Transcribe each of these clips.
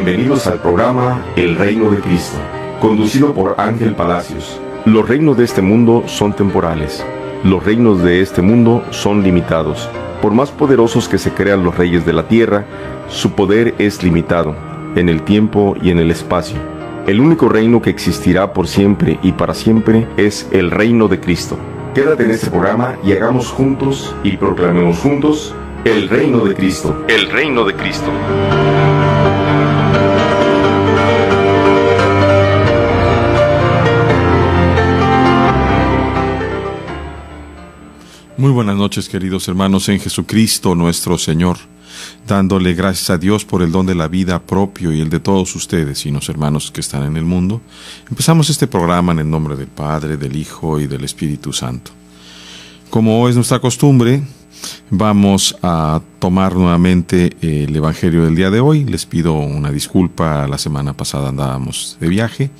Bienvenidos al programa El Reino de Cristo, conducido por Ángel Palacios. Los reinos de este mundo son temporales. Los reinos de este mundo son limitados. Por más poderosos que se crean los reyes de la tierra, su poder es limitado, en el tiempo y en el espacio. El único reino que existirá por siempre y para siempre es el reino de Cristo. Quédate en este programa y hagamos juntos y proclamemos juntos el reino de Cristo. El reino de Cristo. Muy buenas noches, queridos hermanos en Jesucristo nuestro Señor, dándole gracias a Dios por el don de la vida propio y el de todos ustedes y los hermanos que están en el mundo. Empezamos este programa en el nombre del Padre, del Hijo y del Espíritu Santo. Como es nuestra costumbre, vamos a tomar nuevamente el Evangelio del día de hoy. Les pido una disculpa, la semana pasada andábamos de viaje,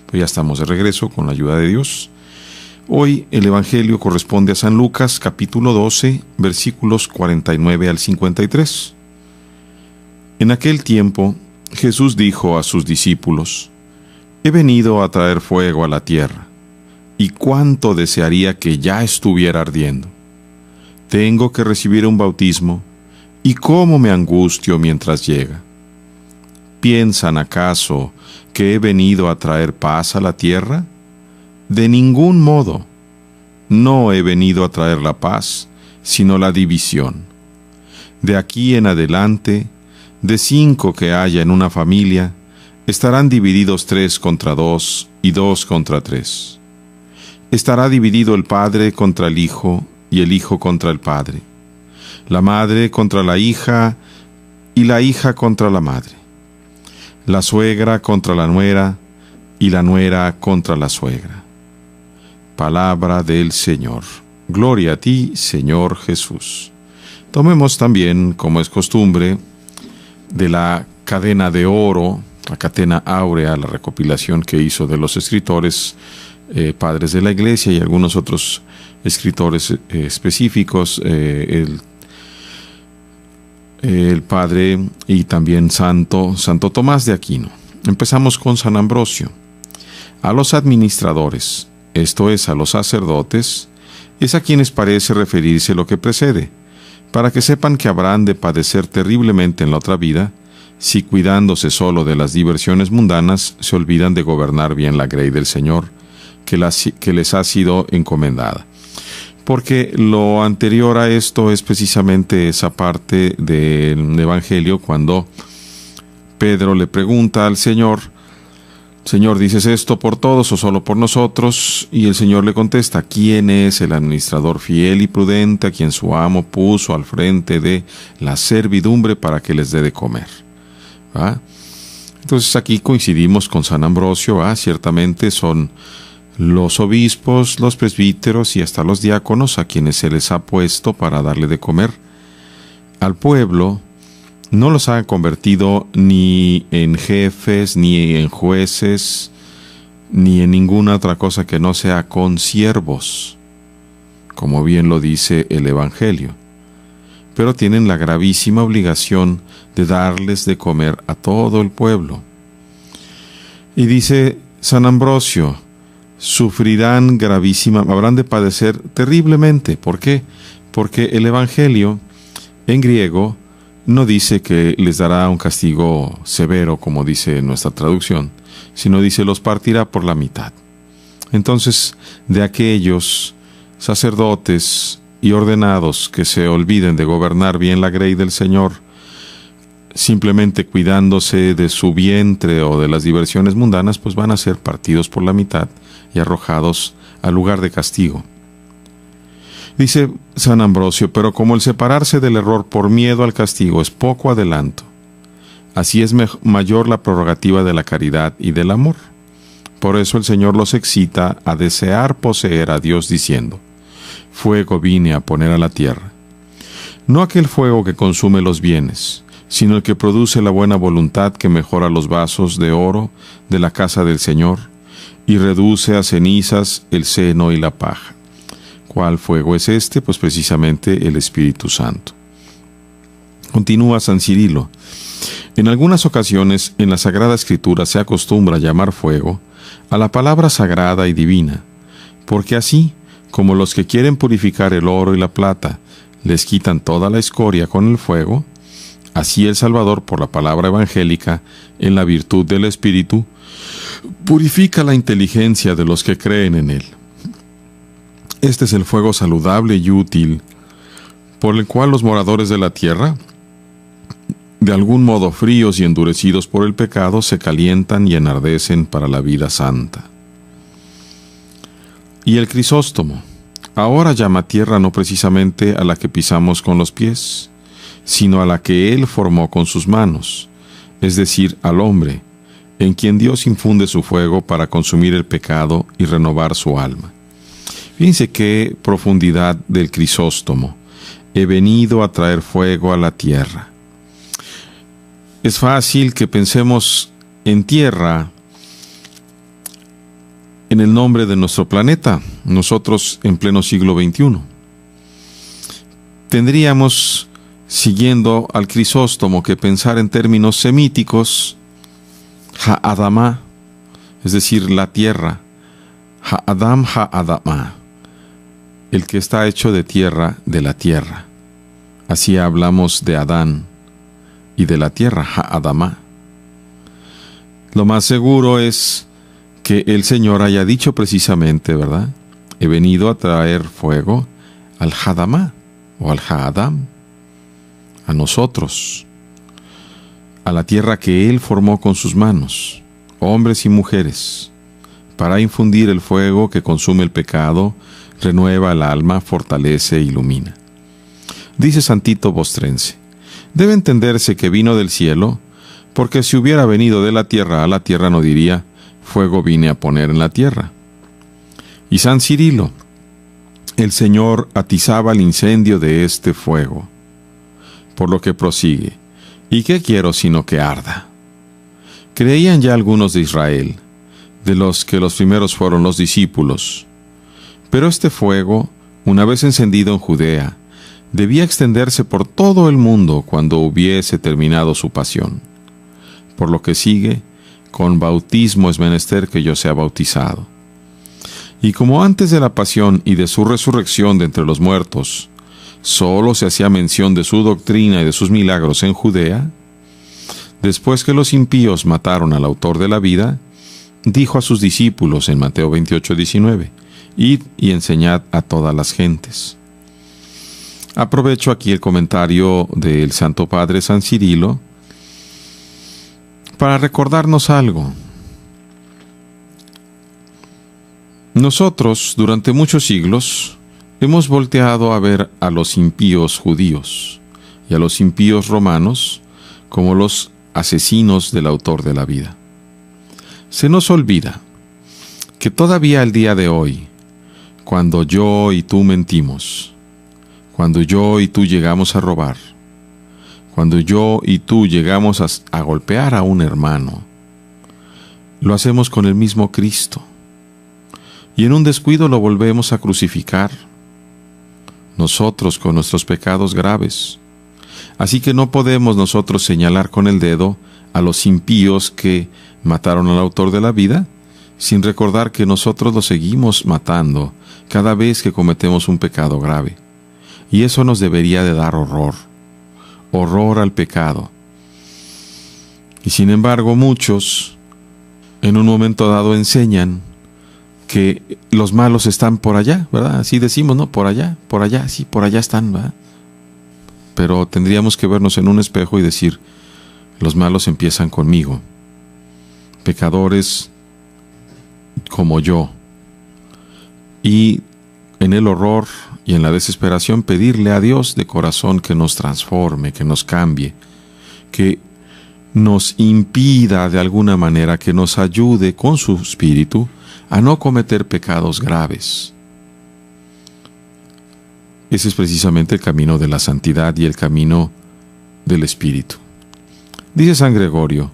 pero ya estamos de regreso con la ayuda de Dios. Hoy el Evangelio corresponde a San Lucas, capítulo 12, versículos 49 al 53. En aquel tiempo, Jesús dijo a sus discípulos: «He venido a traer fuego a la tierra, y cuánto desearía que ya estuviera ardiendo. Tengo que recibir un bautismo, y cómo me angustio mientras llega. ¿Piensan acaso que he venido a traer paz a la tierra? De ningún modo. No he venido a traer la paz, sino la división. De aquí en adelante, de 5 que haya en una familia, estarán divididos 3 contra 2 y 2 contra 3. Estará dividido el padre contra el hijo y el hijo contra el padre, la madre contra la hija y la hija contra la madre, la suegra contra la nuera y la nuera contra la suegra». Palabra del Señor. Gloria a ti, Señor Jesús. Tomemos también, como es costumbre, de la cadena de oro, la cadena áurea, la recopilación que hizo de los escritores, padres de la Iglesia y algunos otros escritores específicos, el Padre y también Santo Tomás de Aquino. Empezamos con San Ambrosio. A los administradores, esto es, a los sacerdotes, es a quienes parece referirse lo que precede, para que sepan que habrán de padecer terriblemente en la otra vida, si cuidándose solo de las diversiones mundanas, se olvidan de gobernar bien la grey del Señor, que les ha sido encomendada. Porque lo anterior a esto es precisamente esa parte del Evangelio, cuando Pedro le pregunta al Señor: «Señor, ¿dices esto por todos o solo por nosotros?». Y el Señor le contesta: «¿Quién es el administrador fiel y prudente a quien su amo puso al frente de la servidumbre para que les dé de comer?». ¿Va? Entonces aquí coincidimos con San Ambrosio. ¿Va? Ciertamente son los obispos, los presbíteros y hasta los diáconos a quienes se les ha puesto para darle de comer al pueblo. No los ha convertido ni en jefes, ni en jueces, ni en ninguna otra cosa que no sea consiervos, como bien lo dice el Evangelio. Pero tienen la gravísima obligación de darles de comer a todo el pueblo. Y dice San Ambrosio: sufrirán habrán de padecer terriblemente. ¿Por qué? Porque el Evangelio en griego no dice que les dará un castigo severo, como dice nuestra traducción, sino dice: los partirá por la mitad. Entonces, de aquellos sacerdotes y ordenados que se olviden de gobernar bien la grey del Señor, simplemente cuidándose de su vientre o de las diversiones mundanas, pues van a ser partidos por la mitad y arrojados al lugar de castigo. Dice San Ambrosio: pero como el separarse del error por miedo al castigo es poco adelanto, así es mayor la prerrogativa de la caridad y del amor. Por eso el Señor los excita a desear poseer a Dios, diciendo: fuego vine a poner a la tierra. No aquel fuego que consume los bienes, sino el que produce la buena voluntad, que mejora los vasos de oro de la casa del Señor y reduce a cenizas el seno y la paja. ¿Cuál fuego es este? Pues precisamente el Espíritu Santo. Continúa San Cirilo: En algunas ocasiones en la Sagrada Escritura se acostumbra llamar fuego a la palabra sagrada y divina, porque así como los que quieren purificar el oro y la plata les quitan toda la escoria con el fuego, así el Salvador, por la palabra evangélica, en la virtud del Espíritu, purifica la inteligencia de los que creen en Él. Este es el fuego saludable y útil, por el cual los moradores de la tierra, de algún modo fríos y endurecidos por el pecado, se calientan y enardecen para la vida santa. Y el Crisóstomo ahora llama tierra no precisamente a la que pisamos con los pies, sino a la que Él formó con sus manos, es decir, al hombre, en quien Dios infunde su fuego para consumir el pecado y renovar su alma. Fíjense qué profundidad del Crisóstomo. He venido a traer fuego a la tierra. Es fácil que pensemos en tierra, en el nombre de nuestro planeta, nosotros en pleno siglo XXI. Tendríamos, siguiendo al Crisóstomo, que pensar en términos semíticos, Ha'adamá, es decir, la tierra, Ha'adam Ha'adamá, el que está hecho de tierra, de la tierra. Así hablamos de Adán y de la tierra, Ha'adamá. Lo más seguro es que el Señor haya dicho precisamente, ¿verdad? He venido a traer fuego al Hadamá o al Ha'adam, a nosotros, a la tierra que Él formó con sus manos, hombres y mujeres, para infundir el fuego que consume el pecado, renueva el alma, fortalece e ilumina. Dice Santito Bostrense: debe entenderse que vino del cielo, porque si hubiera venido de la tierra a la tierra no diría, fuego vine a poner en la tierra. Y San Cirilo: el Señor atizaba el incendio de este fuego. Por lo que prosigue: ¿y qué quiero sino que arda? Creían ya algunos de Israel, de los que los primeros fueron los discípulos. Pero este fuego, una vez encendido en Judea, debía extenderse por todo el mundo cuando hubiese terminado su pasión. Por lo que sigue, con bautismo es menester que yo sea bautizado. Y como antes de la pasión y de su resurrección de entre los muertos, solo se hacía mención de su doctrina y de sus milagros en Judea, después que los impíos mataron al autor de la vida, dijo a sus discípulos en Mateo 28:19, id y enseñad a todas las gentes. Aprovecho aquí el comentario del Santo Padre San Cirilo para recordarnos algo. Nosotros, durante muchos siglos, hemos volteado a ver a los impíos judíos y a los impíos romanos como los asesinos del autor de la vida. Se nos olvida que todavía al día de hoy, cuando yo y tú mentimos, cuando yo y tú llegamos a robar, cuando yo y tú llegamos a golpear a un hermano, lo hacemos con el mismo Cristo. Y en un descuido lo volvemos a crucificar, nosotros con nuestros pecados graves. Así que no podemos nosotros señalar con el dedo a los impíos que mataron al autor de la vida, sin recordar que nosotros lo seguimos matando cada vez que cometemos un pecado grave. Y eso nos debería de dar horror, horror al pecado. Y sin embargo muchos, en un momento dado, enseñan que los malos están por allá, ¿verdad? Así decimos, ¿no? Por allá, sí, por allá están, ¿verdad? Pero tendríamos que vernos en un espejo y decir, los malos empiezan conmigo, pecadores como yo. Y en el horror y en la desesperación pedirle a Dios de corazón que nos transforme, que nos cambie, que nos impida de alguna manera, que nos ayude con su espíritu a no cometer pecados graves. Ese es precisamente el camino de la santidad y el camino del espíritu. Dice San Gregorio: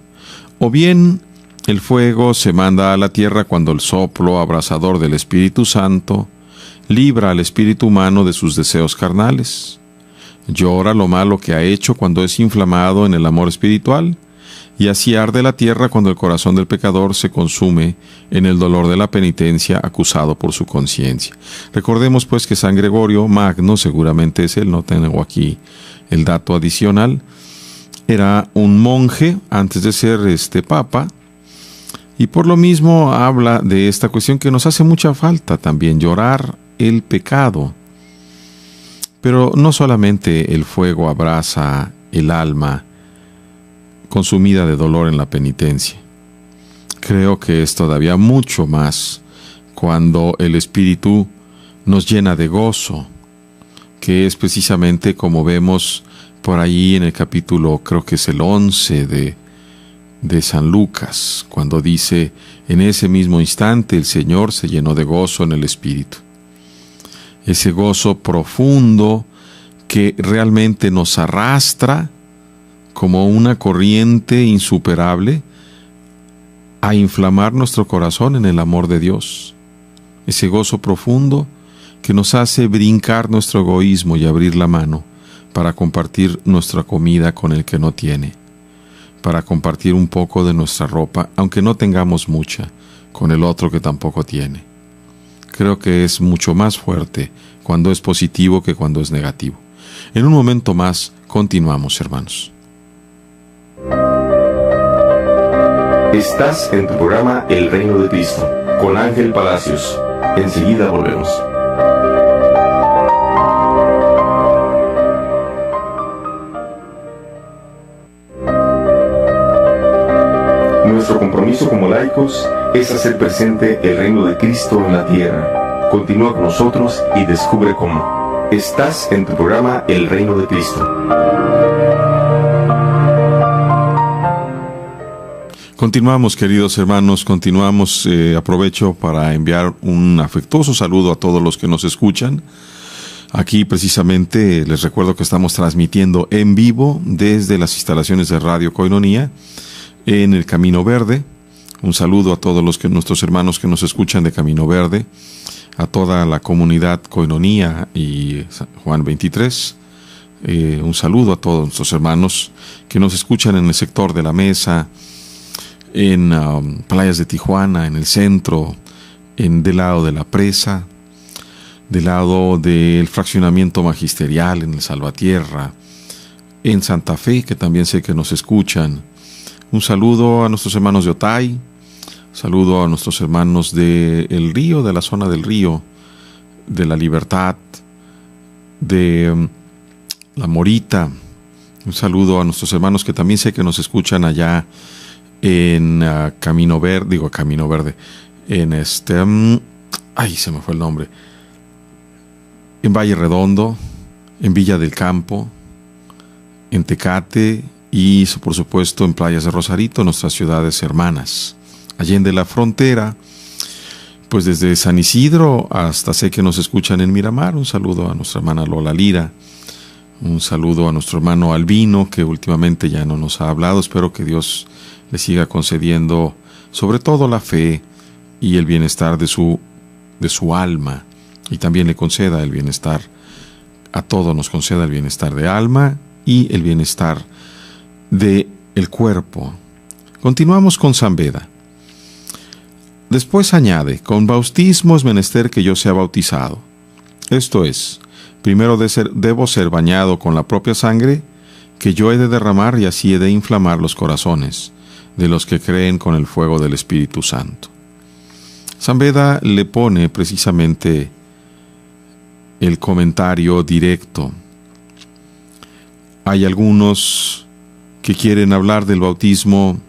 o bien el fuego se manda a la tierra cuando el soplo abrasador del Espíritu Santo libra al espíritu humano de sus deseos carnales, llora lo malo que ha hecho cuando es inflamado en el amor espiritual y así arde la tierra cuando el corazón del pecador se consume en el dolor de la penitencia acusado por su conciencia. Recordemos pues que San Gregorio Magno, seguramente es él, no tengo aquí el dato adicional, era un monje antes de ser papa, y por lo mismo habla de esta cuestión que nos hace mucha falta también, llorar el pecado. Pero no solamente el fuego abrasa el alma consumida de dolor en la penitencia. Creo que es todavía mucho más cuando el Espíritu nos llena de gozo, que es precisamente como vemos por ahí en el capítulo, creo que es el 11 de San Lucas, cuando dice: en ese mismo instante el Señor se llenó de gozo en el Espíritu. Ese gozo profundo que realmente nos arrastra como una corriente insuperable a inflamar nuestro corazón en el amor de Dios. Ese gozo profundo que nos hace brincar nuestro egoísmo y abrir la mano para compartir nuestra comida con el que no tiene, para compartir un poco de nuestra ropa, aunque no tengamos mucha, con el otro que tampoco tiene. Creo que es mucho más fuerte cuando es positivo que cuando es negativo. En un momento más continuamos, hermanos. Estás en tu programa El Reino de Cristo, con Ángel Palacios. Enseguida volvemos. Nuestro compromiso como laicos es hacer presente el reino de Cristo en la tierra. Continúa con nosotros y descubre cómo. Estás en tu programa El Reino de Cristo. Continuamos, queridos hermanos, continuamos. Aprovecho para enviar un afectuoso saludo a todos los que nos escuchan. Aquí precisamente les recuerdo que estamos transmitiendo en vivo desde las instalaciones de Radio Koinonia en el Camino Verde. Un saludo a todos nuestros hermanos que nos escuchan de Camino Verde, a toda la comunidad Koinonia y Juan 23. Un saludo a todos nuestros hermanos que nos escuchan en el sector de La Mesa, en Playas de Tijuana, en el centro, del lado de la presa, del lado del fraccionamiento magisterial, en el Salvatierra, en Santa Fe, que también sé que nos escuchan. Un saludo a nuestros hermanos de Otay, saludo a nuestros hermanos del Río, de la zona del Río, de la Libertad, de La Morita. Un saludo a nuestros hermanos que también sé que nos escuchan allá en Camino Verde, en se me fue el nombre, en Valle Redondo, en Villa del Campo, en Tecate y por supuesto en Playas de Rosarito, nuestras ciudades hermanas. Allende la frontera, pues desde San Isidro hasta sé que nos escuchan en Miramar. Un saludo a nuestra hermana Lola Lira, un saludo a nuestro hermano Albino, que últimamente ya no nos ha hablado. Espero que Dios le siga concediendo sobre todo la fe y el bienestar de su alma, y también le conceda el bienestar, a todos nos conceda el bienestar de alma y el bienestar de el cuerpo. Continuamos con San Beda. Después añade: con bautismo es menester que yo sea bautizado. Esto es, primero debo ser bañado con la propia sangre que yo he de derramar, y así he de inflamar los corazones de los que creen con el fuego del Espíritu Santo. San Beda le pone precisamente el comentario directo. Hay algunos que quieren hablar del bautismo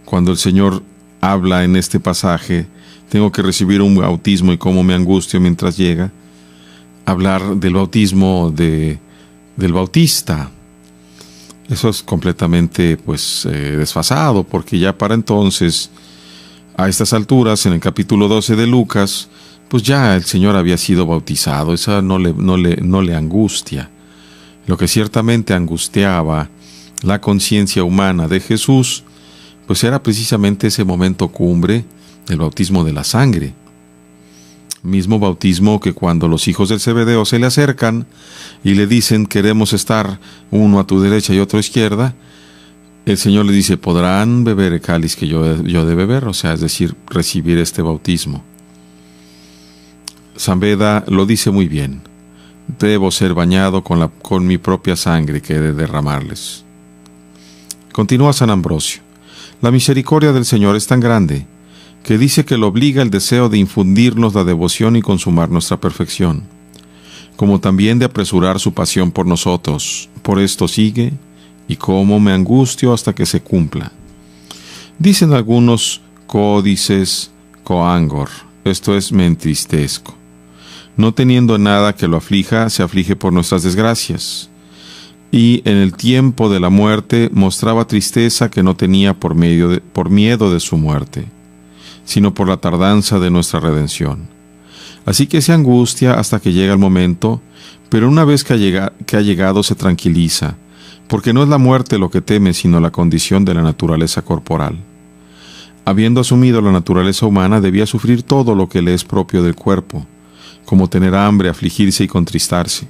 cuando el Señor habla en este pasaje: tengo que recibir un bautismo y cómo me angustio mientras llega. Hablar del bautismo del Bautista. Eso es completamente desfasado, porque ya para entonces, a estas alturas, en el capítulo 12 de Lucas, pues ya el Señor había sido bautizado. Esa no le angustia. Lo que ciertamente angustiaba la conciencia humana de Jesús, pues era precisamente ese momento cumbre del bautismo de la sangre. Mismo bautismo que cuando los hijos del Zebedeo se le acercan y le dicen: queremos estar uno a tu derecha y otro a izquierda, el Señor le dice, podrán beber el cáliz que yo de beber, o sea, es decir, recibir este bautismo. San Beda lo dice muy bien. Debo ser bañado con mi propia sangre que he de derramarles. Continúa San Ambrosio. La misericordia del Señor es tan grande que dice que lo obliga el deseo de infundirnos la devoción y consumar nuestra perfección, como también de apresurar su pasión por nosotros. Por esto sigue, y cómo me angustio hasta que se cumpla. Dicen algunos códices coangor, esto es, me entristezco. No teniendo nada que lo aflija, se aflige por nuestras desgracias. Y en el tiempo de la muerte mostraba tristeza que no tenía por miedo de su muerte, sino por la tardanza de nuestra redención. Así que se angustia hasta que llega el momento, pero una vez que ha llegado se tranquiliza, porque no es la muerte lo que teme, sino la condición de la naturaleza corporal. Habiendo asumido la naturaleza humana, debía sufrir todo lo que le es propio del cuerpo, como tener hambre, afligirse y contristarse.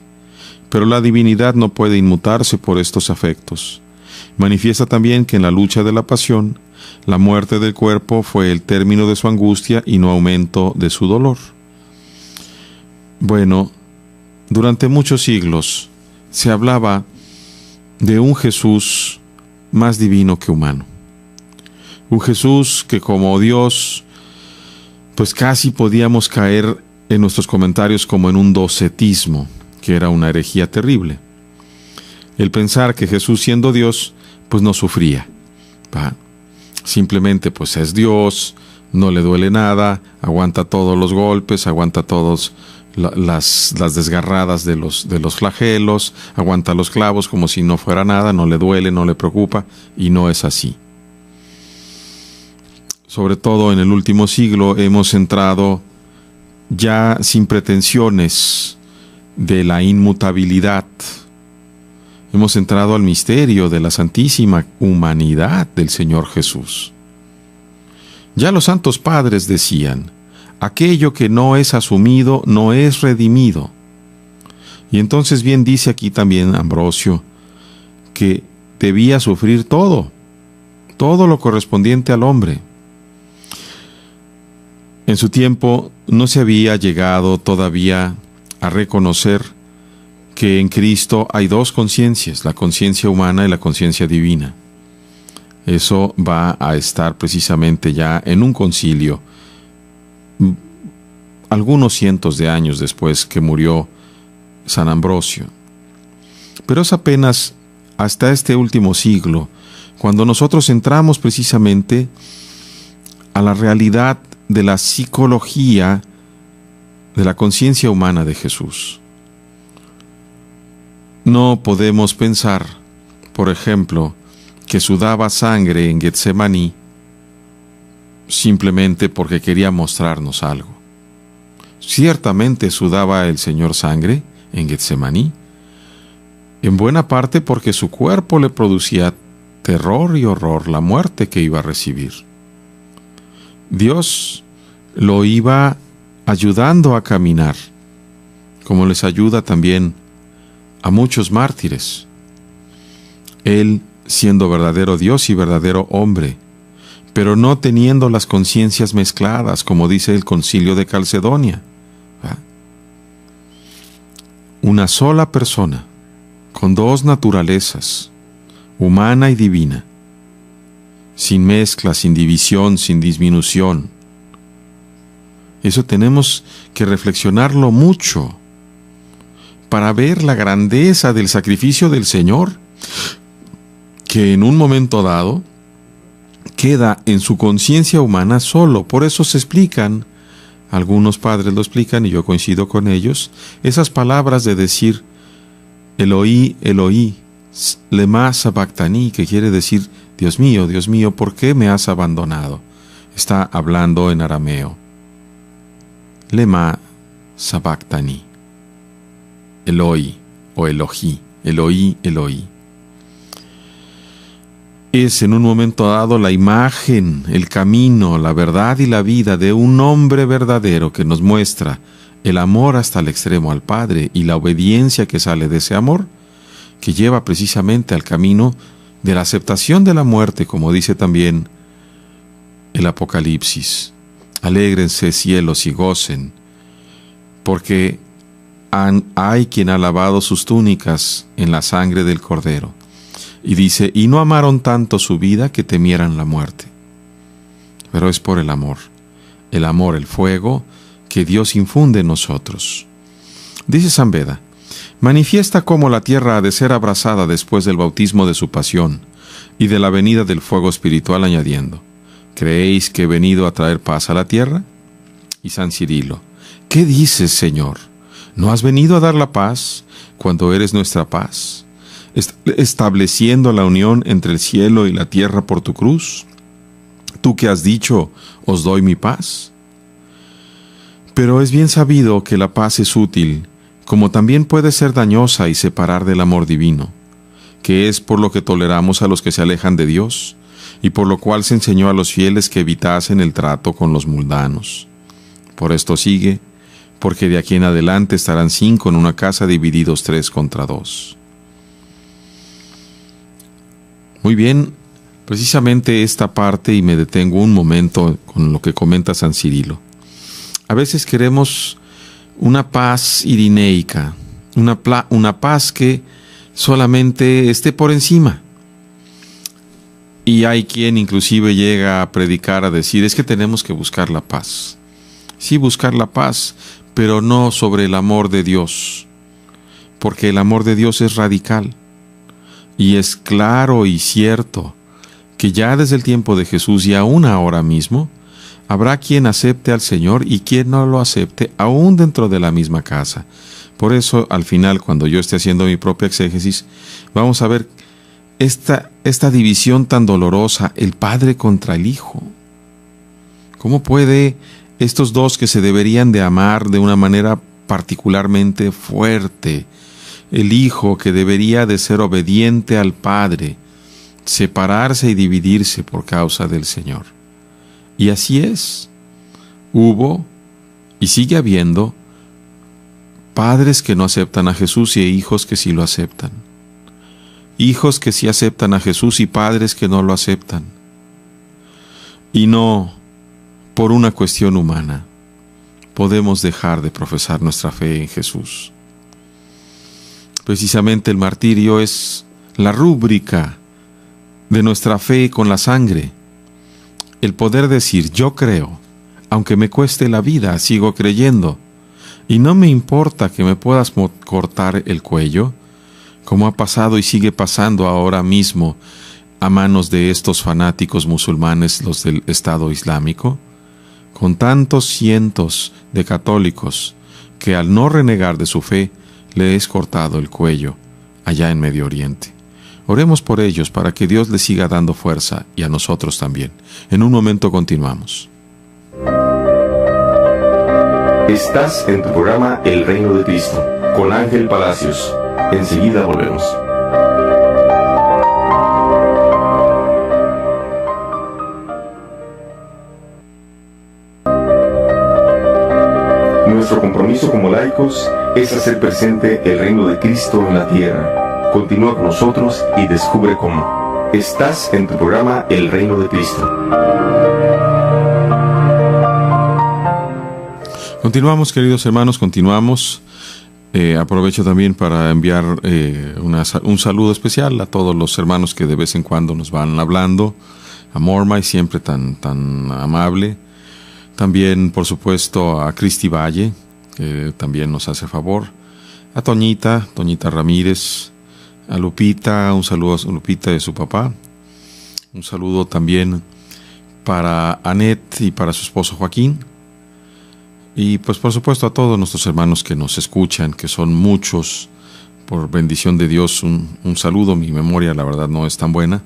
Pero la divinidad no puede inmutarse por estos afectos. Manifiesta también que en la lucha de la pasión, la muerte del cuerpo fue el término de su angustia y no aumento de su dolor. Bueno, durante muchos siglos se hablaba de un Jesús más divino que humano. Un Jesús que como Dios, pues casi podíamos caer en nuestros comentarios como en un docetismo, que era una herejía terrible. El pensar que Jesús, siendo Dios, pues no sufría. Simplemente pues es Dios, no le duele nada, aguanta todos los golpes, aguanta todas las desgarradas de los flagelos, aguanta los clavos como si no fuera nada, no le duele, no le preocupa, y no es así. Sobre todo en el último siglo hemos entrado ya sin pretensiones de la inmutabilidad. Hemos entrado al misterio de la santísima humanidad del Señor Jesús. Ya los santos padres decían, aquello que no es asumido no es redimido. Y entonces bien dice aquí también Ambrosio, que debía sufrir todo lo correspondiente al hombre. En su tiempo no se había llegado todavía a reconocer que en Cristo hay dos conciencias, la conciencia humana y la conciencia divina. Eso va a estar precisamente ya en un concilio, algunos cientos de años después que murió San Ambrosio. Pero es apenas hasta este último siglo cuando nosotros entramos precisamente a la realidad de la psicología de la conciencia humana de Jesús. No podemos pensar, por ejemplo, que sudaba sangre en Getsemaní simplemente porque quería mostrarnos algo. Ciertamente sudaba el Señor sangre en Getsemaní, en buena parte porque su cuerpo le producía terror y horror la muerte que iba a recibir. Dios lo iba ayudando a caminar, como les ayuda también a muchos mártires. Él siendo verdadero Dios y verdadero hombre, pero no teniendo las conciencias mezcladas, como dice el Concilio de Calcedonia. Una sola persona, con dos naturalezas, humana y divina, sin mezcla, sin división, sin disminución. Eso tenemos que reflexionarlo mucho para ver la grandeza del sacrificio del Señor, que en un momento dado queda en su conciencia humana solo. Por eso se explican, algunos padres lo explican y yo coincido con ellos, esas palabras de decir Eloí, Eloí, lema sabactani, que quiere decir Dios mío, ¿por qué me has abandonado? Está hablando en arameo. Lema sabactani, Eloi o Elojí, Eloí, Eloí. Es en un momento dado la imagen, el camino, la verdad y la vida de un hombre verdadero que nos muestra el amor hasta el extremo al Padre y la obediencia que sale de ese amor, que lleva precisamente al camino de la aceptación de la muerte, como dice también el Apocalipsis. Alégrense cielos y gocen, porque hay quien ha lavado sus túnicas en la sangre del Cordero. Y dice, y no amaron tanto su vida que temieran la muerte. Pero es por el amor, el fuego que Dios infunde en nosotros. Dice San Beda, manifiesta cómo la tierra ha de ser abrasada después del bautismo de su pasión y de la venida del fuego espiritual, añadiendo, ¿creéis que he venido a traer paz a la tierra? Y San Cirilo, ¿qué dices, Señor? ¿No has venido a dar la paz cuando eres nuestra paz, estableciendo la unión entre el cielo y la tierra por tu cruz? Tú que has dicho, os doy mi paz. Pero es bien sabido que la paz es útil, como también puede ser dañosa y separar del amor divino, que es por lo que toleramos a los que se alejan de Dios, y por lo cual se enseñó a los fieles que evitasen el trato con los mundanos. Por esto sigue, porque de aquí en adelante estarán 5 en una casa divididos 3 contra 2. Muy bien, precisamente esta parte, y me detengo un momento con lo que comenta San Cirilo. A veces queremos una paz irineica, una paz que solamente esté por encima. Y hay quien inclusive llega a predicar, a decir, es que tenemos que buscar la paz. Sí, buscar la paz, pero no sobre el amor de Dios, porque el amor de Dios es radical. Y es claro y cierto que ya desde el tiempo de Jesús y aún ahora mismo, habrá quien acepte al Señor y quien no lo acepte, aún dentro de la misma casa. Por eso, al final, cuando yo esté haciendo mi propia exégesis, vamos a ver esta división tan dolorosa, el Padre contra el Hijo. ¿Cómo puede estos dos que se deberían de amar de una manera particularmente fuerte, el Hijo que debería de ser obediente al Padre, separarse y dividirse por causa del Señor? Y así es. Hubo y sigue habiendo padres que no aceptan a Jesús y hijos que sí lo aceptan. Hijos que sí aceptan a Jesús y padres que no lo aceptan. Y no por una cuestión humana podemos dejar de profesar nuestra fe en Jesús. Precisamente el martirio es la rúbrica de nuestra fe con la sangre. El poder decir, yo creo, aunque me cueste la vida, sigo creyendo, y no me importa que me puedas cortar el cuello, como ha pasado y sigue pasando ahora mismo a manos de estos fanáticos musulmanes, los del Estado Islámico, con tantos cientos de católicos que al no renegar de su fe, le es cortado el cuello allá en Medio Oriente. Oremos por ellos para que Dios les siga dando fuerza y a nosotros también. En un momento continuamos. Estás en tu programa El Reino de Cristo, con Ángel Palacios. Enseguida volvemos. Nuestro compromiso como laicos es hacer presente el reino de Cristo en la tierra. Continúa con nosotros y descubre cómo. Estás en tu programa El Reino de Cristo. Continuamos, queridos hermanos, continuamos. Aprovecho también para enviar un saludo especial a todos los hermanos que de vez en cuando nos van hablando. A Mormay, siempre tan amable. También, por supuesto, a Cristi Valle, que también nos hace favor. A Toñita Ramírez. A Lupita, un saludo a Lupita y su papá. Un saludo también para Anet y para su esposo Joaquín. Y pues por supuesto a todos nuestros hermanos que nos escuchan, que son muchos, por bendición de Dios, un saludo. Mi memoria la verdad no es tan buena,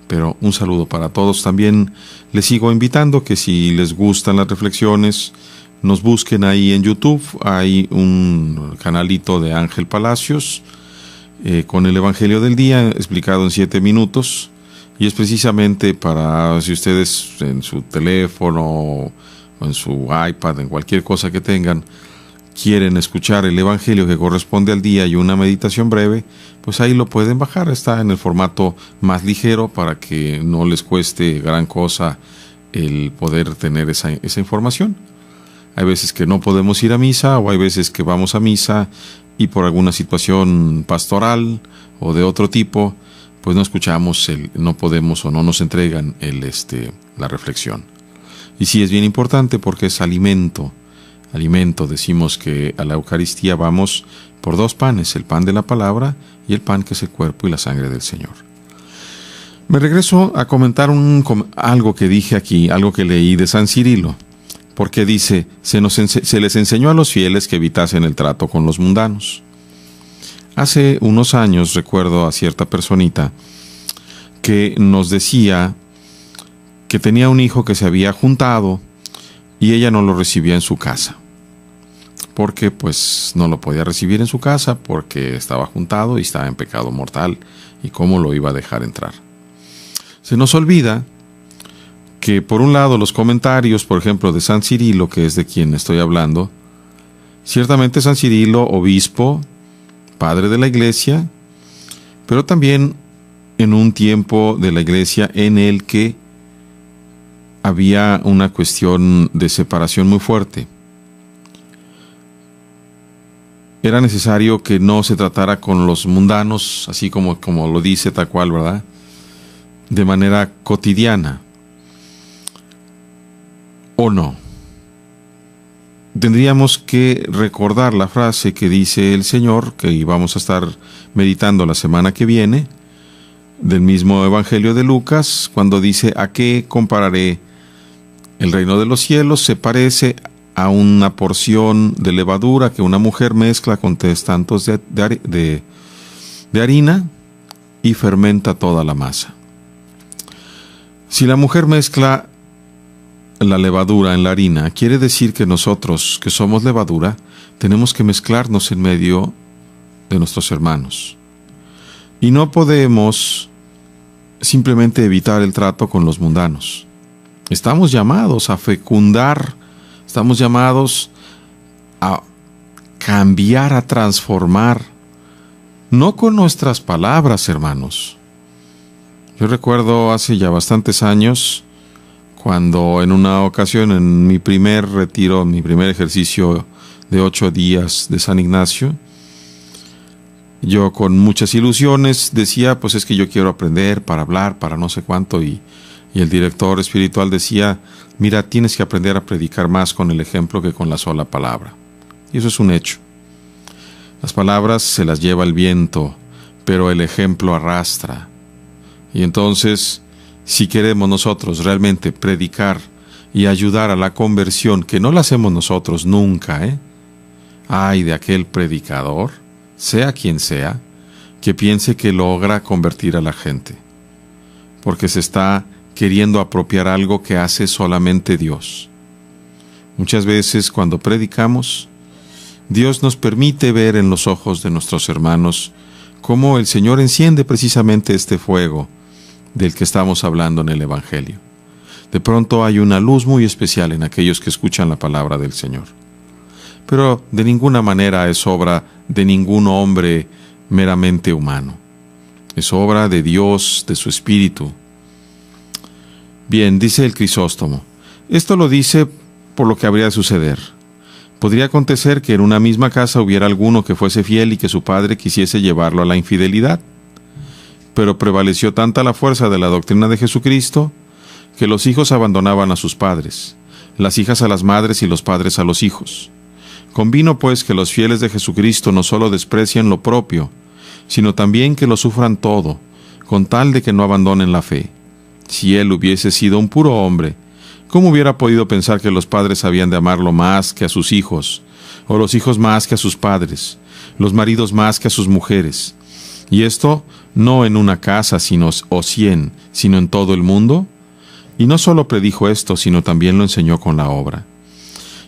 pero un saludo para todos. También les sigo invitando que si les gustan las reflexiones, nos busquen ahí en YouTube. Hay un canalito de Ángel Palacios, con el Evangelio del Día explicado en 7 minutos, y es precisamente para si ustedes en su teléfono o en su iPad, en cualquier cosa que tengan, quieren escuchar el Evangelio que corresponde al día y una meditación breve, pues ahí lo pueden bajar. Está en el formato más ligero para que no les cueste gran cosa el poder tener esa información. Hay veces que no podemos ir a misa, o hay veces que vamos a misa y por alguna situación pastoral o de otro tipo, pues no escuchamos, no podemos o no nos entregan la reflexión. Y sí es bien importante porque es alimento. Decimos que a la Eucaristía vamos por 2 panes, el pan de la palabra y el pan que es el cuerpo y la sangre del Señor. Me regreso a comentar algo que dije aquí, algo que leí de San Cirilo, porque dice, se les enseñó a los fieles que evitasen el trato con los mundanos. Hace unos años recuerdo a cierta personita que nos decía que tenía un hijo que se había juntado y ella no lo recibía en su casa, porque pues no lo podía recibir en su casa porque estaba juntado y estaba en pecado mortal, y cómo lo iba a dejar entrar. Se nos olvida que por un lado los comentarios, por ejemplo, de San Cirilo, que es de quien estoy hablando, ciertamente San Cirilo, obispo, padre de la Iglesia, pero también en un tiempo de la Iglesia en el que había una cuestión de separación muy fuerte. Era necesario que no se tratara con los mundanos, así como lo dice tal cual, ¿verdad?, de manera cotidiana. ¿O no? Tendríamos que recordar la frase que dice el Señor, que vamos a estar meditando la semana que viene, del mismo Evangelio de Lucas, cuando dice: ¿a qué compararé el reino de los cielos? Se parece a una porción de levadura que una mujer mezcla con 3 tantos de harina y fermenta toda la masa. Si la mujer mezcla la levadura en la harina, quiere decir que nosotros, que somos levadura, tenemos que mezclarnos en medio de nuestros hermanos. Y no podemos simplemente evitar el trato con los mundanos. Estamos llamados a fecundar, estamos llamados a cambiar, a transformar, no con nuestras palabras, hermanos. Yo recuerdo hace ya bastantes años, cuando en una ocasión, en mi primer retiro, mi primer ejercicio de 8 días de San Ignacio, yo con muchas ilusiones decía, pues es que yo quiero aprender para hablar, para no sé cuánto, y el director espiritual decía: mira, tienes que aprender a predicar más con el ejemplo que con la sola palabra. Y eso es un hecho. Las palabras se las lleva el viento, pero el ejemplo arrastra. Y entonces, si queremos nosotros realmente predicar y ayudar a la conversión, que no la hacemos nosotros nunca, ay de aquel predicador, sea quien sea, que piense que logra convertir a la gente, porque se está queriendo apropiar algo que hace solamente Dios. Muchas veces cuando predicamos, Dios nos permite ver en los ojos de nuestros hermanos cómo el Señor enciende precisamente este fuego del que estamos hablando en el Evangelio. De pronto hay una luz muy especial en aquellos que escuchan la palabra del Señor. Pero de ninguna manera es obra de ningún hombre meramente humano. Es obra de Dios, de su Espíritu. Bien, dice el Crisóstomo, esto lo dice por lo que habría de suceder. Podría acontecer que en una misma casa hubiera alguno que fuese fiel y que su padre quisiese llevarlo a la infidelidad. Pero prevaleció tanta la fuerza de la doctrina de Jesucristo que los hijos abandonaban a sus padres, las hijas a las madres y los padres a los hijos. Convino pues que los fieles de Jesucristo no solo desprecien lo propio, sino también que lo sufran todo, con tal de que no abandonen la fe. Si él hubiese sido un puro hombre, ¿cómo hubiera podido pensar que los padres habían de amarlo más que a sus hijos, o los hijos más que a sus padres, los maridos más que a sus mujeres? Y esto no en una casa o 100, sino en todo el mundo. Y no solo predijo esto, sino también lo enseñó con la obra.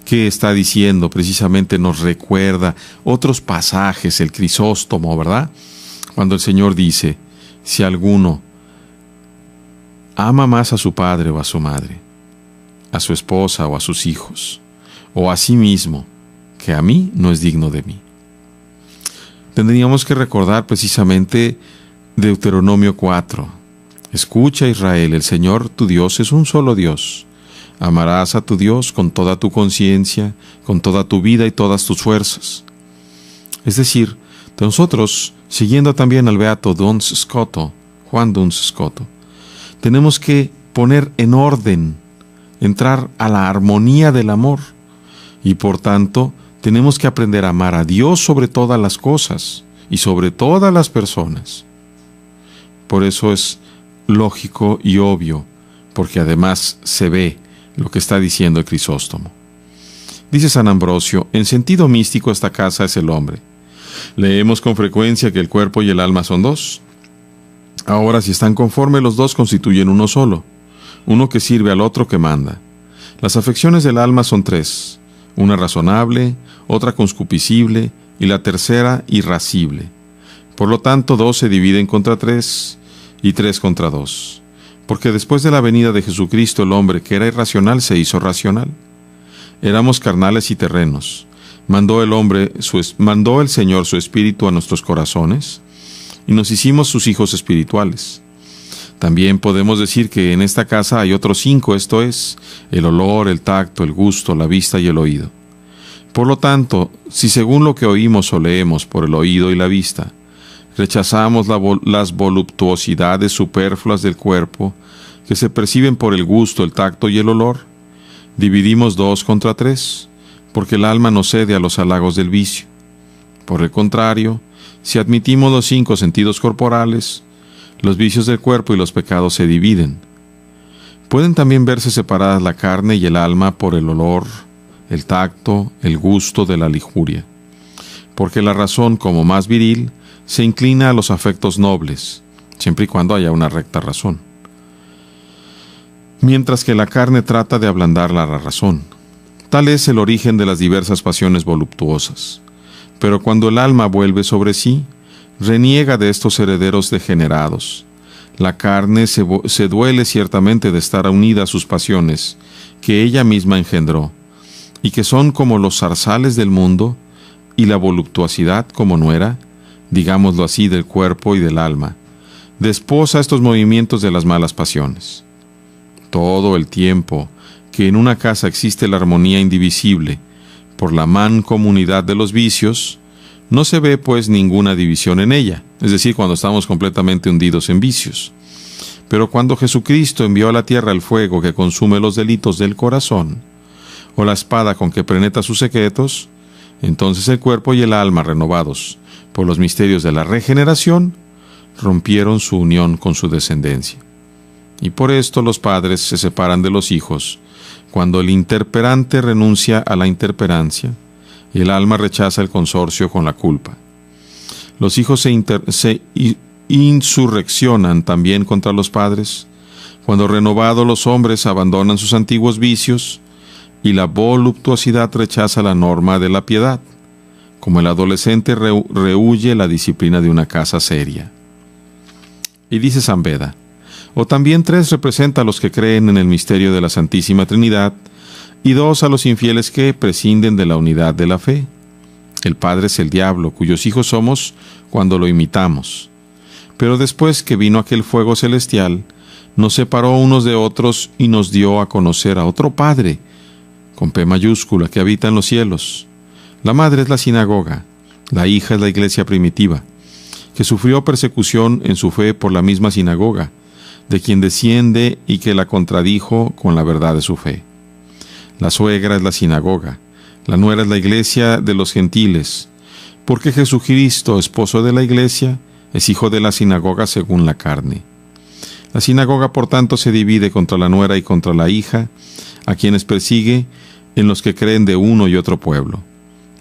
¿Qué está diciendo? Precisamente nos recuerda otros pasajes, el Crisóstomo, ¿verdad? Cuando el Señor dice: si alguno ama más a su padre o a su madre, a su esposa o a sus hijos, o a sí mismo, que a mí no es digno de mí. Tendríamos que recordar precisamente Deuteronomio 4. Escucha, Israel, el Señor tu Dios es un solo Dios. Amarás a tu Dios con toda tu conciencia, con toda tu vida y todas tus fuerzas. Es decir, nosotros, siguiendo también al beato Juan Duns Scoto, tenemos que poner en orden, entrar a la armonía del amor, y por tanto tenemos que aprender a amar a Dios sobre todas las cosas y sobre todas las personas. Por eso es lógico y obvio, porque además se ve lo que está diciendo el Crisóstomo. Dice San Ambrosio, en sentido místico esta casa es el hombre. Leemos con frecuencia que el cuerpo y el alma son dos. Ahora, si están conformes, los dos constituyen uno solo, uno que sirve al otro que manda. Las afecciones del alma son tres, una razonable, otra concupiscible y la tercera irascible. Por lo tanto, dos se dividen contra tres y tres contra dos. Porque después de la venida de Jesucristo, el hombre que era irracional se hizo racional. Éramos carnales y terrenos. Mandó el Señor su Espíritu a nuestros corazones y nos hicimos sus hijos espirituales. También podemos decir que en esta casa hay otros 5, esto es, el olor, el tacto, el gusto, la vista y el oído. Por lo tanto, si según lo que oímos o leemos por el oído y la vista, rechazamos las voluptuosidades superfluas del cuerpo que se perciben por el gusto, el tacto y el olor, dividimos 2 contra 3, porque el alma no cede a los halagos del vicio. Por el contrario, si admitimos los 5 sentidos corporales, los vicios del cuerpo y los pecados se dividen. Pueden también verse separadas la carne y el alma por el olor, el tacto, el gusto de la lujuria, porque la razón, como más viril, se inclina a los afectos nobles, siempre y cuando haya una recta razón, mientras que la carne trata de ablandar la razón. Tal es el origen de las diversas pasiones voluptuosas. Pero cuando el alma vuelve sobre sí, reniega de estos herederos degenerados. La carne se duele ciertamente de estar unida a sus pasiones, que ella misma engendró, y que son como los zarzales del mundo, y la voluptuosidad como nuera, digámoslo así, del cuerpo y del alma, desposa estos movimientos de las malas pasiones. Todo el tiempo que en una casa existe la armonía indivisible por la mancomunidad de los vicios, no se ve pues ninguna división en ella, es decir, cuando estamos completamente hundidos en vicios. Pero cuando Jesucristo envió a la tierra el fuego que consume los delitos del corazón, o la espada con que penetra sus secretos, entonces el cuerpo y el alma, renovados por los misterios de la regeneración, rompieron su unión con su descendencia. Y por esto los padres se separan de los hijos, cuando el interperante renuncia a la interperancia y el alma rechaza el consorcio con la culpa. Los hijos se insurreccionan también contra los padres, cuando renovados los hombres abandonan sus antiguos vicios y la voluptuosidad rechaza la norma de la piedad, como el adolescente rehuye la disciplina de una casa seria. Y dice San Beda, o también 3 representa a los que creen en el misterio de la Santísima Trinidad, y 2 a los infieles que prescinden de la unidad de la fe. El Padre es el diablo, cuyos hijos somos cuando lo imitamos. Pero después que vino aquel fuego celestial, nos separó unos de otros y nos dio a conocer a otro Padre, con P mayúscula, que habita en los cielos. La madre es la sinagoga, la hija es la iglesia primitiva, que sufrió persecución en su fe por la misma sinagoga, de quien desciende y que la contradijo con la verdad de su fe. La suegra es la sinagoga, la nuera es la iglesia de los gentiles, porque Jesucristo, esposo de la iglesia, es hijo de la sinagoga según la carne. La sinagoga, por tanto, se divide contra la nuera y contra la hija, a quienes persigue en los que creen de uno y otro pueblo.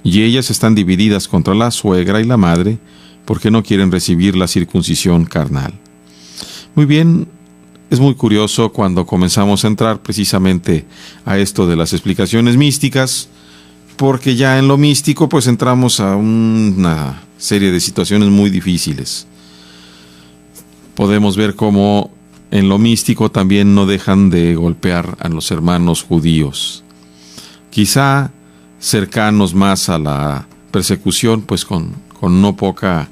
Y ellas están divididas contra la suegra y la madre, porque no quieren recibir la circuncisión carnal. Muy bien, es muy curioso cuando comenzamos a entrar precisamente a esto de las explicaciones místicas, porque ya en lo místico pues entramos a una serie de situaciones muy difíciles. Podemos ver cómo en lo místico también no dejan de golpear a los hermanos judíos. Quizá cercanos más a la persecución, pues con no poca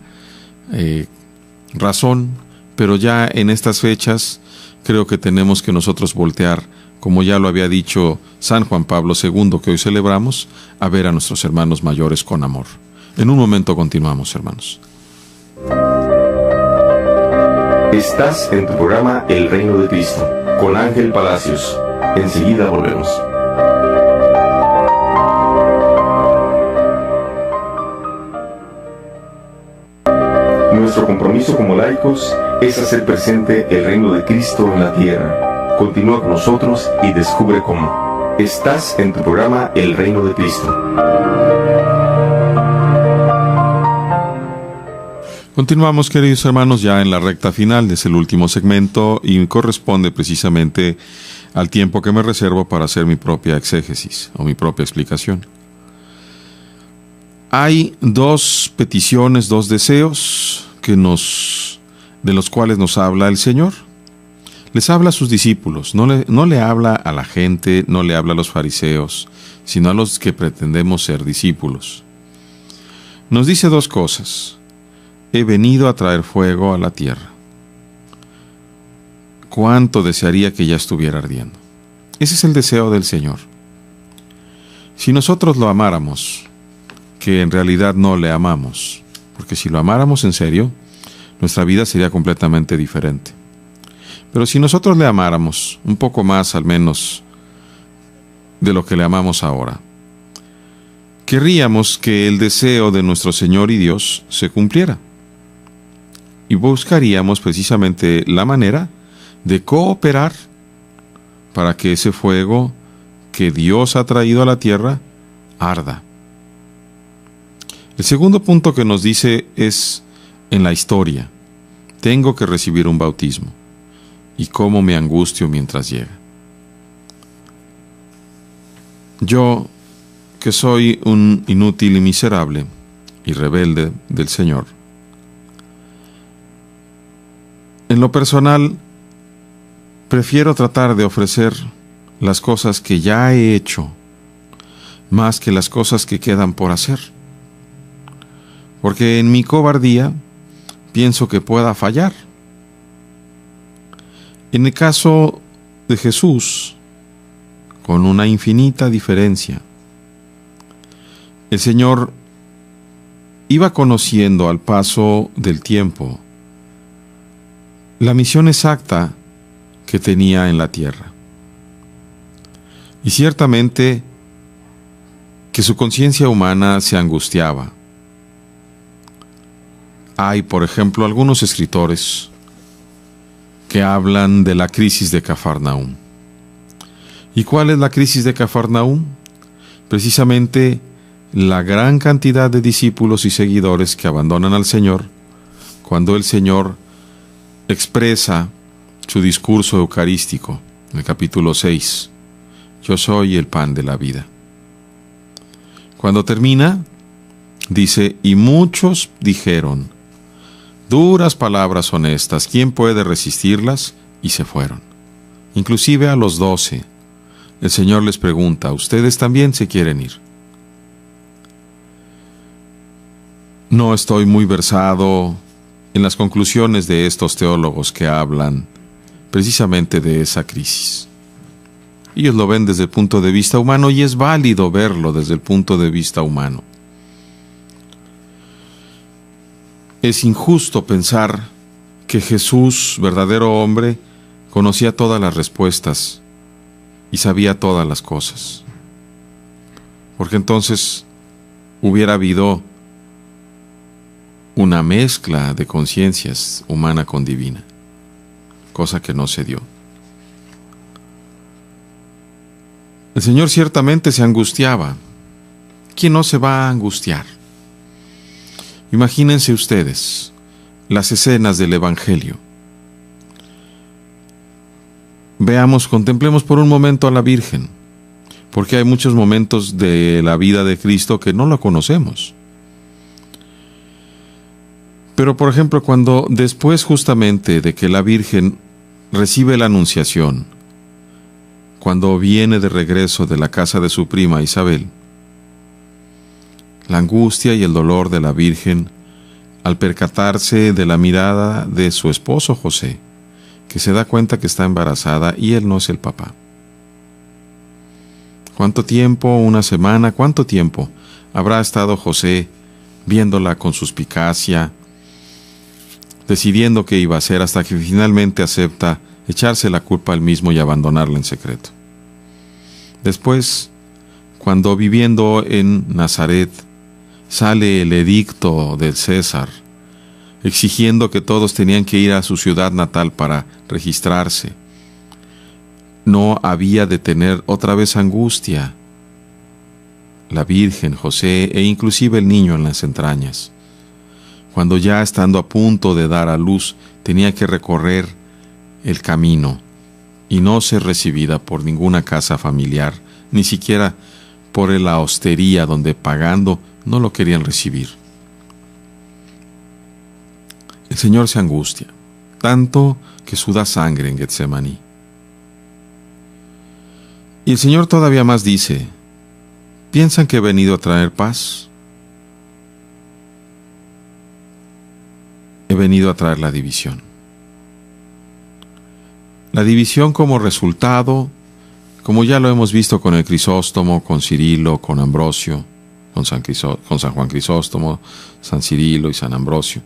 razón, pero ya en estas fechas creo que tenemos que nosotros voltear, como ya lo había dicho San Juan Pablo II, que hoy celebramos, a ver a nuestros hermanos mayores con amor. En un momento continuamos, hermanos. Estás en tu programa El Reino de Cristo, con Ángel Palacios. Enseguida volvemos. Nuestro compromiso como laicos es hacer presente el reino de Cristo en la tierra. Continúa con nosotros y descubre cómo. Estás en tu programa El Reino de Cristo. Continuamos, queridos hermanos, ya en la recta final, es el último segmento y corresponde precisamente al tiempo que me reservo para hacer mi propia exégesis o mi propia explicación. Hay dos peticiones, dos deseos de los cuales nos habla el Señor. Les habla a sus discípulos, no le habla a la gente, no le habla a los fariseos, sino a los que pretendemos ser discípulos. Nos dice dos cosas. He venido a traer fuego a la tierra. Cuánto desearía que ya estuviera ardiendo. Ese es el deseo del Señor. Si nosotros lo amáramos, que en realidad no le amamos, porque si lo amáramos en serio, nuestra vida sería completamente diferente. Pero si nosotros le amáramos un poco más, al menos, de lo que le amamos ahora, querríamos que el deseo de nuestro Señor y Dios se cumpliera. Y buscaríamos precisamente la manera de cooperar para que ese fuego que Dios ha traído a la tierra arda. El segundo punto que nos dice es en la historia. Tengo que recibir un bautismo. Y cómo me angustio mientras llega. Yo, que soy un inútil y miserable y rebelde del Señor, en lo personal, prefiero tratar de ofrecer las cosas que ya he hecho, más que las cosas que quedan por hacer. Porque en mi cobardía pienso que pueda fallar. En el caso de Jesús, con una infinita diferencia, el Señor iba conociendo al paso del tiempo la misión exacta que tenía en la tierra. Y ciertamente que su conciencia humana se angustiaba. Hay, por ejemplo, algunos escritores que hablan de la crisis de Cafarnaúm. ¿Y cuál es la crisis de Cafarnaúm? Precisamente la gran cantidad de discípulos y seguidores que abandonan al Señor cuando el Señor expresa su discurso eucarístico en el capítulo 6. Yo soy el pan de la vida. Cuando termina, dice, y muchos dijeron, duras palabras honestas, ¿quién puede resistirlas? Y se fueron. Inclusive a los 12. El Señor les pregunta, ¿ustedes también se quieren ir? No estoy muy versado en las conclusiones de estos teólogos que hablan precisamente de esa crisis. Ellos lo ven desde el punto de vista humano y es válido verlo desde el punto de vista humano. Es injusto pensar que Jesús, verdadero hombre, conocía todas las respuestas y sabía todas las cosas. Porque entonces hubiera habido una mezcla de conciencias humana con divina, cosa que no se dio. El Señor ciertamente se angustiaba. ¿Quién no se va a angustiar? Imagínense ustedes las escenas del Evangelio. Veamos, contemplemos por un momento a la Virgen, porque hay muchos momentos de la vida de Cristo que no lo conocemos. Pero, por ejemplo, cuando después justamente de que la Virgen recibe la anunciación, cuando viene de regreso de la casa de su prima Isabel, la angustia y el dolor de la Virgen al percatarse de la mirada de su esposo José, que se da cuenta que está embarazada y él no es el papá. ¿Cuánto tiempo? ¿Una semana? ¿Cuánto tiempo habrá estado José viéndola con suspicacia, decidiendo qué iba a hacer, hasta que finalmente acepta echarse la culpa al mismo y abandonarla en secreto? Después, cuando viviendo en Nazaret sale el edicto del César, exigiendo que todos tenían que ir a su ciudad natal para registrarse, no había de tener otra vez angustia la Virgen, José e inclusive el niño en las entrañas, cuando ya estando a punto de dar a luz tenía que recorrer el camino y no ser recibida por ninguna casa familiar, ni siquiera por la hostería donde pagando no lo querían recibir. El Señor se angustia, tanto que suda sangre en Getsemaní. Y el Señor todavía más dice: ¿piensan que he venido a traer paz? He venido a traer la división. La división como resultado, como ya lo hemos visto con el Crisóstomo, con Cirilo, con Ambrosio, con San Juan Crisóstomo, San Cirilo y San Ambrosio.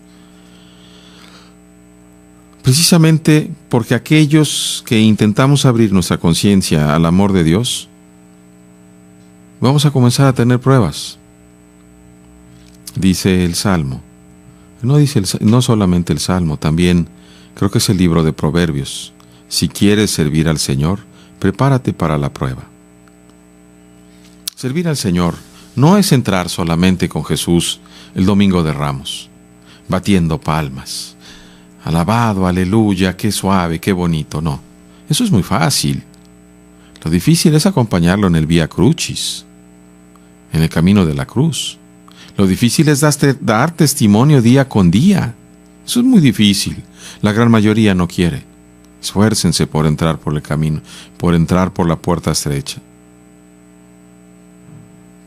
Precisamente porque aquellos que intentamos abrir nuestra conciencia al amor de Dios, vamos a comenzar a tener pruebas. Dice el Salmo. No solamente el Salmo, también creo que es el libro de Proverbios. Si quieres servir al Señor, prepárate para la prueba. Servir al Señor no es entrar solamente con Jesús el domingo de Ramos, batiendo palmas. Alabado, aleluya, qué suave, qué bonito. No, eso es muy fácil. Lo difícil es acompañarlo en el Vía Crucis, en el camino de la cruz. Lo difícil es dar testimonio día con día. Eso es muy difícil. La gran mayoría no quiere. Esfuércense por entrar por el camino, por entrar por la puerta estrecha.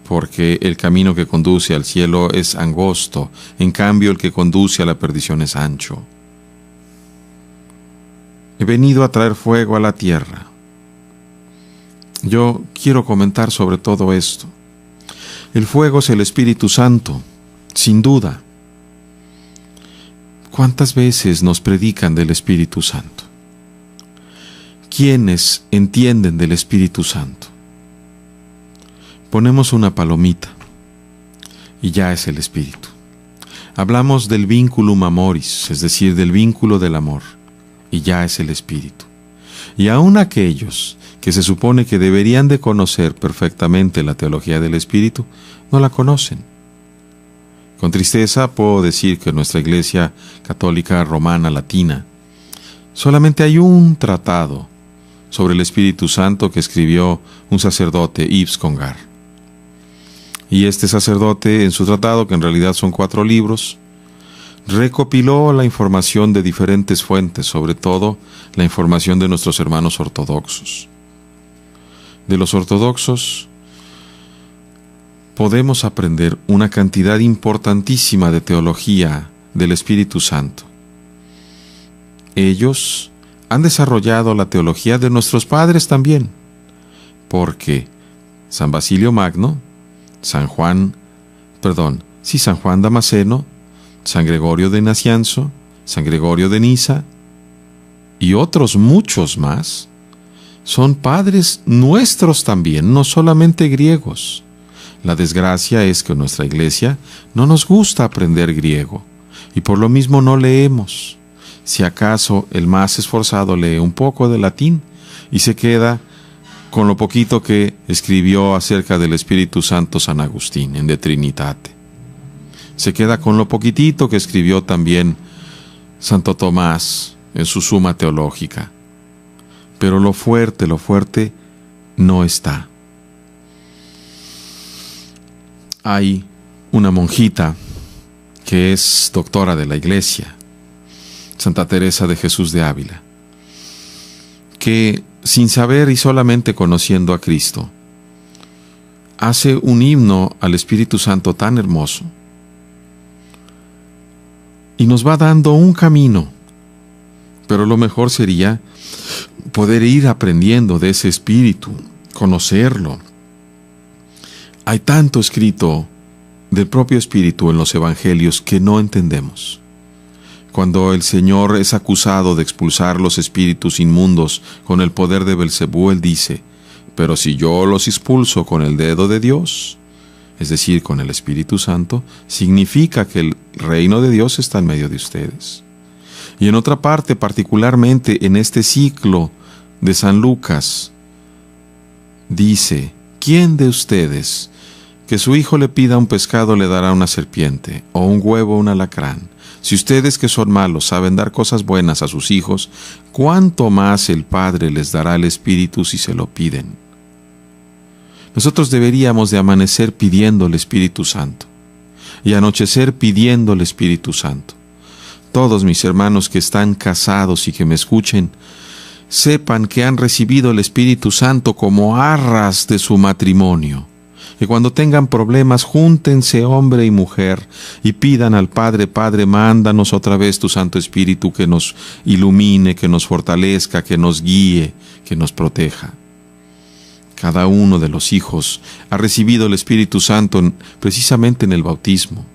Porque el camino que conduce al cielo es angosto, en cambio el que conduce a la perdición es ancho. He venido a traer fuego a la tierra. Yo quiero comentar sobre todo esto. El fuego es el Espíritu Santo, sin duda. ¿Cuántas veces nos predican del Espíritu Santo? ¿Quiénes entienden del Espíritu Santo? Ponemos una palomita y ya es el Espíritu. Hablamos del vinculum amoris, es decir, del vínculo del amor, y ya es el Espíritu. Y aun aquellos que se supone que deberían de conocer perfectamente la teología del Espíritu, no la conocen. Con tristeza puedo decir que en nuestra Iglesia Católica Romana Latina solamente hay un tratado sobre el Espíritu Santo que escribió un sacerdote, Yves Congar. Y este sacerdote, en su tratado, que en realidad son 4 libros, recopiló la información de diferentes fuentes, sobre todo la información de nuestros hermanos ortodoxos. De los ortodoxos podemos aprender una cantidad importantísima de teología del Espíritu Santo. Ellos han desarrollado la teología de nuestros padres también, porque San Basilio Magno, San Juan Damasceno, San Gregorio de Nacianzo, San Gregorio de Niza y otros muchos más, son padres nuestros también, no solamente griegos. La desgracia es que en nuestra Iglesia no nos gusta aprender griego y por lo mismo no leemos. Si acaso el más esforzado lee un poco de latín y se queda con lo poquito que escribió acerca del Espíritu Santo San Agustín en De Trinitate. Se queda con lo poquitito que escribió también Santo Tomás en su Suma Teológica. Pero lo fuerte no está. Hay una monjita que es doctora de la Iglesia, Santa Teresa de Jesús de Ávila, que sin saber y solamente conociendo a Cristo, hace un himno al Espíritu Santo tan hermoso y nos va dando un camino, pero lo mejor sería poder ir aprendiendo de ese Espíritu, conocerlo. Hay tanto escrito del propio Espíritu en los Evangelios que no entendemos. Cuando el Señor es acusado de expulsar los espíritus inmundos con el poder de Belcebú, Él dice: pero si yo los expulso con el dedo de Dios, es decir, con el Espíritu Santo, significa que el reino de Dios está en medio de ustedes. Y en otra parte, particularmente en este ciclo de San Lucas, dice: ¿quién de ustedes que su hijo le pida un pescado le dará una serpiente, o un huevo un alacrán? Si ustedes que son malos saben dar cosas buenas a sus hijos, ¿cuánto más el Padre les dará el Espíritu si se lo piden? Nosotros deberíamos de amanecer pidiendo el Espíritu Santo y anochecer pidiendo el Espíritu Santo. Todos mis hermanos que están casados y que me escuchen, sepan que han recibido el Espíritu Santo como arras de su matrimonio. Que cuando tengan problemas, júntense hombre y mujer y pidan al Padre: Padre, mándanos otra vez tu Santo Espíritu que nos ilumine, que nos fortalezca, que nos guíe, que nos proteja. Cada uno de los hijos ha recibido el Espíritu Santo precisamente en el bautismo.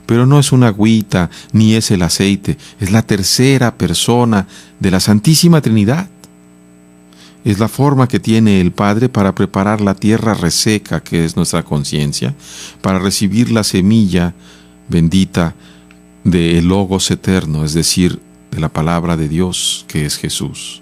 Pero no es una agüita, ni es el aceite, es la tercera persona de la Santísima Trinidad. Es la forma que tiene el Padre para preparar la tierra reseca que es nuestra conciencia, para recibir la semilla bendita del Logos eterno, es decir, de la palabra de Dios que es Jesús.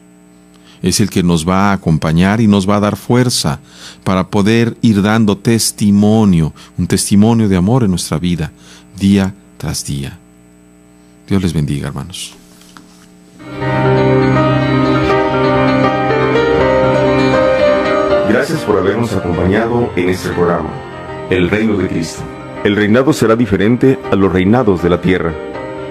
Es el que nos va a acompañar y nos va a dar fuerza para poder ir dando testimonio, un testimonio de amor en nuestra vida, día tras día. Dios les bendiga, hermanos. Gracias por habernos acompañado en este programa, El Reino de Cristo. El reinado será diferente a los reinados de la tierra.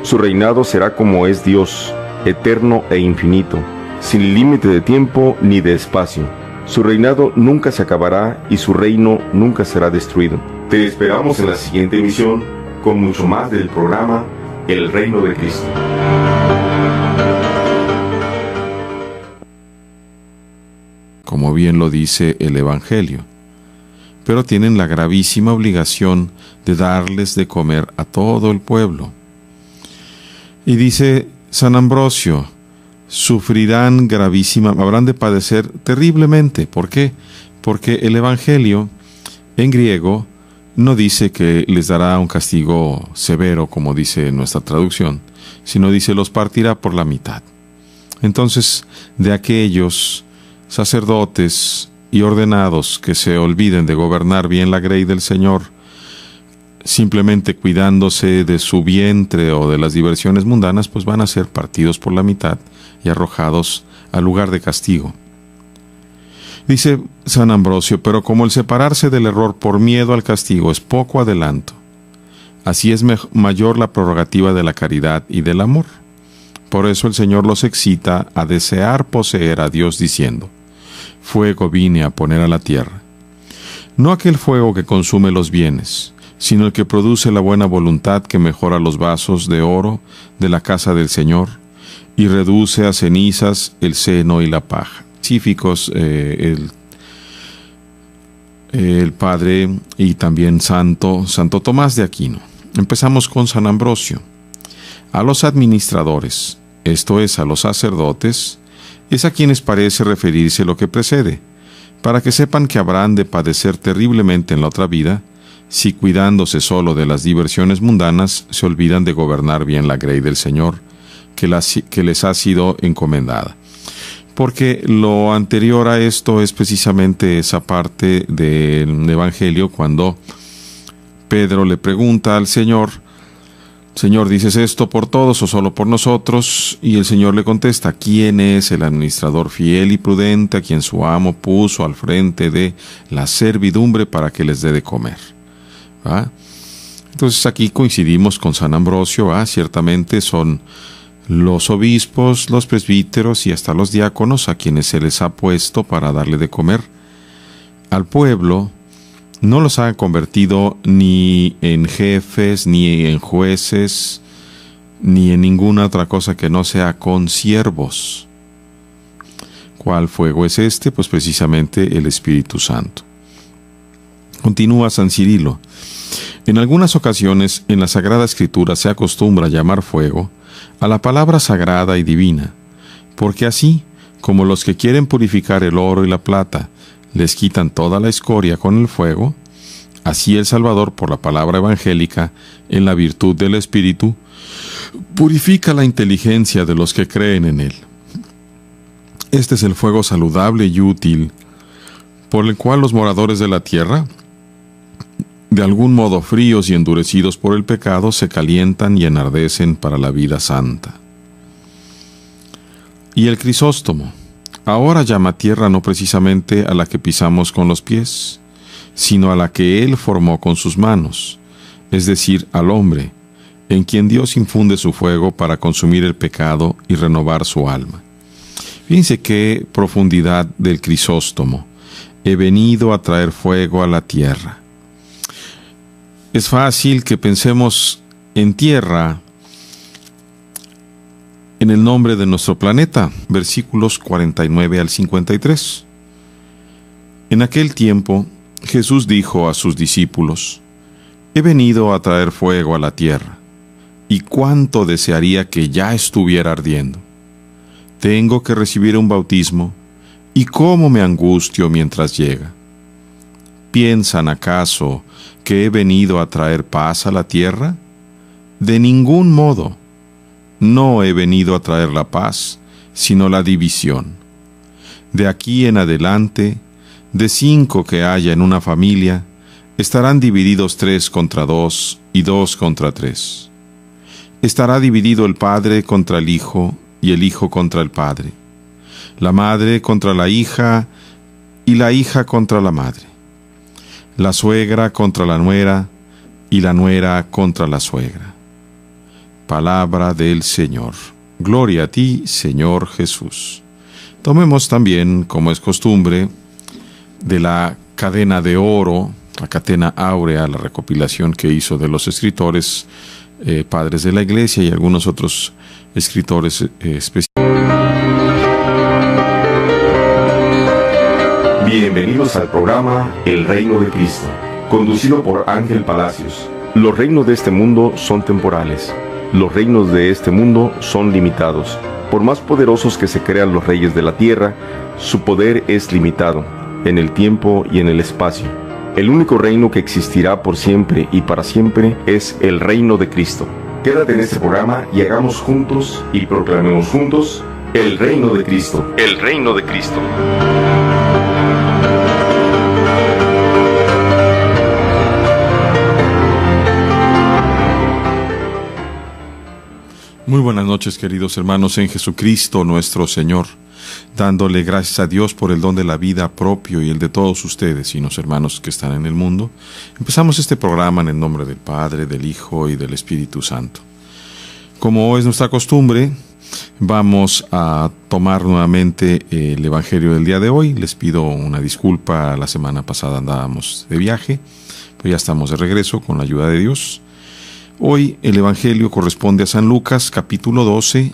Su reinado será como es Dios, eterno e infinito, sin límite de tiempo ni de espacio. Su reinado nunca se acabará y su reino nunca será destruido. Te esperamos en la siguiente emisión con mucho más del programa El Reino de Cristo. Como bien lo dice el Evangelio, pero tienen la gravísima obligación de darles de comer a todo el pueblo. Y dice San Ambrosio: sufrirán habrán de padecer terriblemente. ¿Por qué? Porque el Evangelio en griego no dice que les dará un castigo severo, como dice nuestra traducción, sino dice: los partirá por la mitad. Entonces, de aquellos sacerdotes y ordenados que se olviden de gobernar bien la grey del Señor, simplemente cuidándose de su vientre o de las diversiones mundanas, pues van a ser partidos por la mitad y arrojados al lugar de castigo. Dice San Ambrosio: pero como el separarse del error por miedo al castigo es poco adelanto, así es mayor la prerrogativa de la caridad y del amor. Por eso el Señor los excita a desear poseer a Dios diciendo: fuego vine a poner a la tierra. No aquel fuego que consume los bienes, sino el que produce la buena voluntad que mejora los vasos de oro de la casa del Señor y reduce a cenizas el seno y la paja. Específicos el Padre y también Santo Tomás de Aquino. Empezamos con San Ambrosio. A los administradores, esto es, a los sacerdotes, es a quienes parece referirse lo que precede, para que sepan que habrán de padecer terriblemente en la otra vida, si cuidándose solo de las diversiones mundanas, se olvidan de gobernar bien la grey del Señor, que les ha sido encomendada. Porque lo anterior a esto es precisamente esa parte del Evangelio, cuando Pedro le pregunta al Señor: Señor, ¿dices esto por todos o solo por nosotros? Y el Señor le contesta: ¿quién es el administrador fiel y prudente a quien su amo puso al frente de la servidumbre para que les dé de comer? ¿Va? Entonces aquí coincidimos con San Ambrosio. Ciertamente son los obispos, los presbíteros y hasta los diáconos a quienes se les ha puesto para darle de comer al pueblo no los ha convertido ni en jefes, ni en jueces, ni en ninguna otra cosa que no sea consiervos. ¿Cuál fuego es este? Pues precisamente el Espíritu Santo. Continúa San Cirilo. En algunas ocasiones en la Sagrada Escritura se acostumbra llamar fuego a la palabra sagrada y divina, porque así como los que quieren purificar el oro y la plata les quitan toda la escoria con el fuego, así el Salvador, por la palabra evangélica, en la virtud del Espíritu, purifica la inteligencia de los que creen en él. Este es el fuego saludable y útil, por el cual los moradores de la tierra, de algún modo fríos y endurecidos por el pecado, se calientan y enardecen para la vida santa. Y el Crisóstomo, ahora llama tierra no precisamente a la que pisamos con los pies, sino a la que Él formó con sus manos, es decir, al hombre, en quien Dios infunde su fuego para consumir el pecado y renovar su alma. Fíjense qué profundidad del Crisóstomo. He venido a traer fuego a la tierra. Es fácil que pensemos en tierra, en el nombre de nuestro planeta, versículos 49 al 53. En aquel tiempo, Jesús dijo a sus discípulos: he venido a traer fuego a la tierra, y cuánto desearía que ya estuviera ardiendo. Tengo que recibir un bautismo, y cómo me angustio mientras llega. ¿Piensan acaso que he venido a traer paz a la tierra? De ningún modo. No he venido a traer la paz, sino la división. De aquí en adelante, de 5 que haya en una familia, estarán divididos 3 contra 2 y 2 contra 3. Estará dividido el padre contra el hijo y el hijo contra el padre, la madre contra la hija y la hija contra la madre, la suegra contra la nuera y la nuera contra la suegra. Palabra del Señor. Gloria a ti, Señor Jesús. Tomemos también, como es costumbre, de la cadena de oro, la cadena áurea, la recopilación que hizo de los escritores, padres de la Iglesia y algunos otros escritores especiales. Bienvenidos al programa El Reino de Cristo, conducido por Ángel Palacios. Los reinos de este mundo son temporales. Los reinos de este mundo son limitados. Por más poderosos que se crean los reyes de la tierra, su poder es limitado, en el tiempo y en el espacio. El único reino que existirá por siempre y para siempre es el reino de Cristo. Quédate en este programa y hagamos juntos y proclamemos juntos el reino de Cristo. El reino de Cristo. Muy buenas noches, queridos hermanos en Jesucristo nuestro Señor, dándole gracias a Dios por el don de la vida propio y el de todos ustedes y los hermanos que están en el mundo. Empezamos este programa en el nombre del Padre, del Hijo y del Espíritu Santo. Como es nuestra costumbre, vamos a tomar nuevamente el Evangelio del día de hoy. Les pido una disculpa, la semana pasada andábamos de viaje, pero ya estamos de regreso con la ayuda de Dios. Hoy el Evangelio corresponde a San Lucas, capítulo 12,